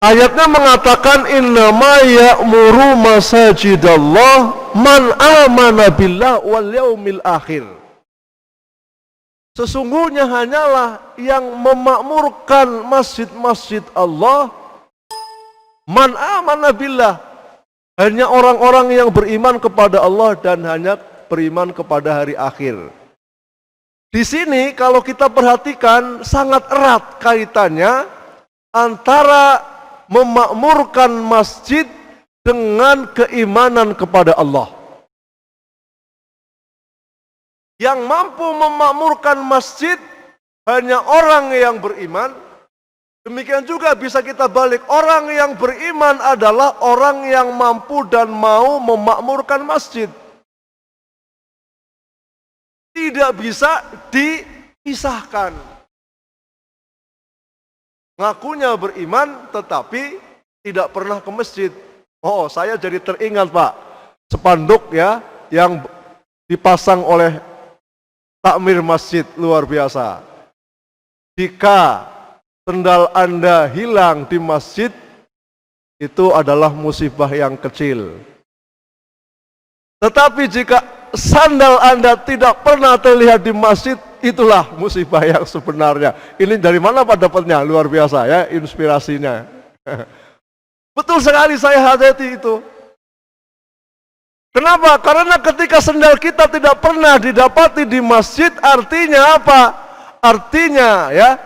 Ayatnya mengatakan innama ya'muru masajidallah man amana billah wal yaumil akhir. Sesungguhnya hanyalah yang memakmurkan masjid-masjid Allah man amana billah, hanya orang-orang yang beriman kepada Allah dan hanya beriman kepada hari akhir. Di sini kalau kita perhatikan sangat erat kaitannya antara memakmurkan masjid dengan keimanan kepada Allah. Yang mampu memakmurkan masjid hanya orang yang beriman. Demikian juga bisa kita balik, orang yang beriman adalah orang yang mampu dan mau memakmurkan masjid. Tidak bisa dipisahkan. Ngakunya beriman tetapi tidak pernah ke masjid. Oh, saya jadi teringat Pak, spanduk ya yang dipasang oleh takmir masjid luar biasa. Jika sendal Anda hilang di masjid, itu adalah musibah yang kecil. Tetapi jika sandal Anda tidak pernah terlihat di masjid, itulah musibah yang sebenarnya. Ini dari mana Pak dapatnya? Luar biasa ya inspirasinya. Betul sekali, saya hati-hati itu. Kenapa? Karena ketika sandal kita tidak pernah didapati di masjid, artinya apa? Artinya ya,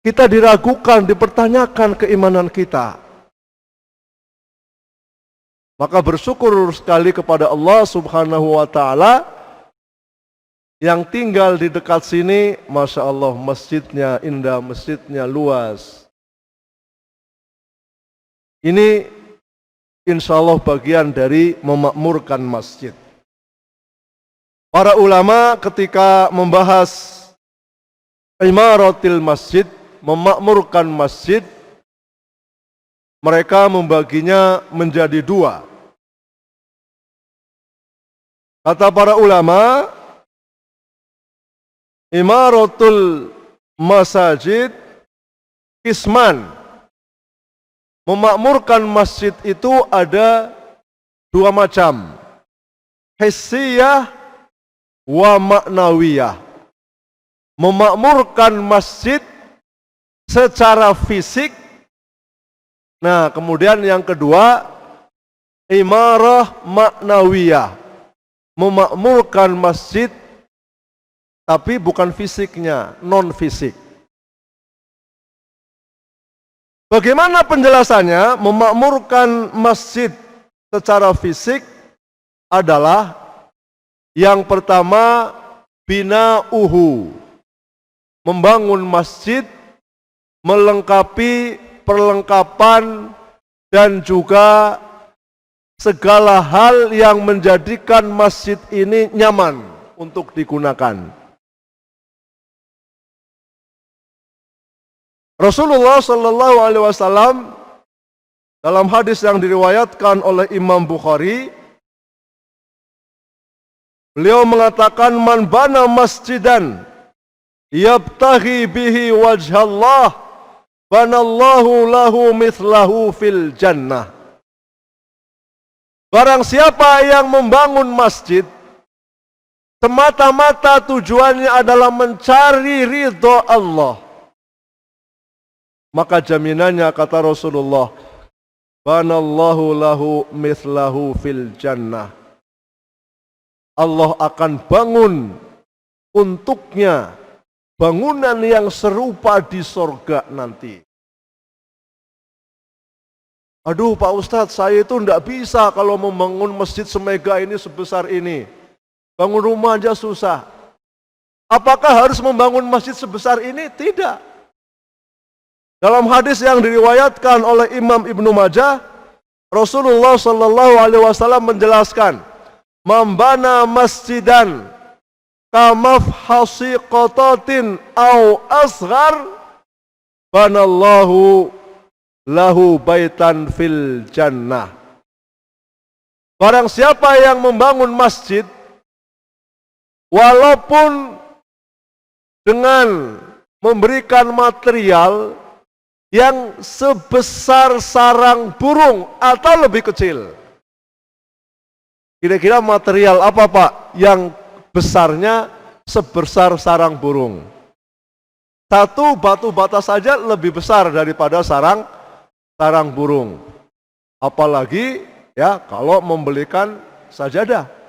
kita diragukan, dipertanyakan keimanan kita. Maka bersyukur sekali kepada Allah Subhanahu wa ta'ala yang tinggal di dekat sini. Masya Allah, masjidnya indah, masjidnya luas. Ini insya Allah bagian dari memakmurkan masjid. Para ulama ketika membahas imaratil masjid, memakmurkan masjid, mereka membaginya menjadi dua. Kata para ulama, imaratul masajid kisman. Memakmurkan masjid itu ada dua macam, hissiyah wa ma'nawiyah. Memakmurkan masjid secara fisik. Nah, kemudian yang kedua, imarah ma'nawiyah. Memakmurkan masjid tapi bukan fisiknya, non fisik. Bagaimana penjelasannya? Memakmurkan masjid secara fisik adalah yang pertama bina'uhu, membangun masjid, melengkapi perlengkapan dan juga segala hal yang menjadikan masjid ini nyaman untuk digunakan. Rasulullah Shallallahu Alaihi Wasallam dalam hadis yang diriwayatkan oleh Imam Bukhari, beliau mengatakan, man bana masjidan yabtaghi bihi wajhallah banallahu lahu mithlahu fil jannah. Barang siapa yang membangun masjid semata-mata tujuannya adalah mencari ridho Allah, maka jaminannya kata Rasulullah, banallahu lahu mithlahu fil jannah. Allah akan bangun untuknya bangunan yang serupa di sorga nanti. Aduh Pak Ustadz, saya itu tidak bisa kalau membangun masjid semega ini, sebesar ini. Bangun rumah aja susah. Apakah harus membangun masjid sebesar ini? Tidak. Dalam hadis yang diriwayatkan oleh Imam Ibnu Majah, Rasulullah Shallallahu Alaihi Wasallam menjelaskan, membana masjidan kamafhasi qatatin au asghar banallahu lahu baitan fil jannah. Barang siapa yang membangun masjid walaupun dengan memberikan material yang sebesar sarang burung atau lebih kecil. Kira-kira material apa Pak yang besarnya sebesar sarang burung? Satu batu bata saja lebih besar daripada sarang burung. Apalagi ya kalau membelikan sajadah.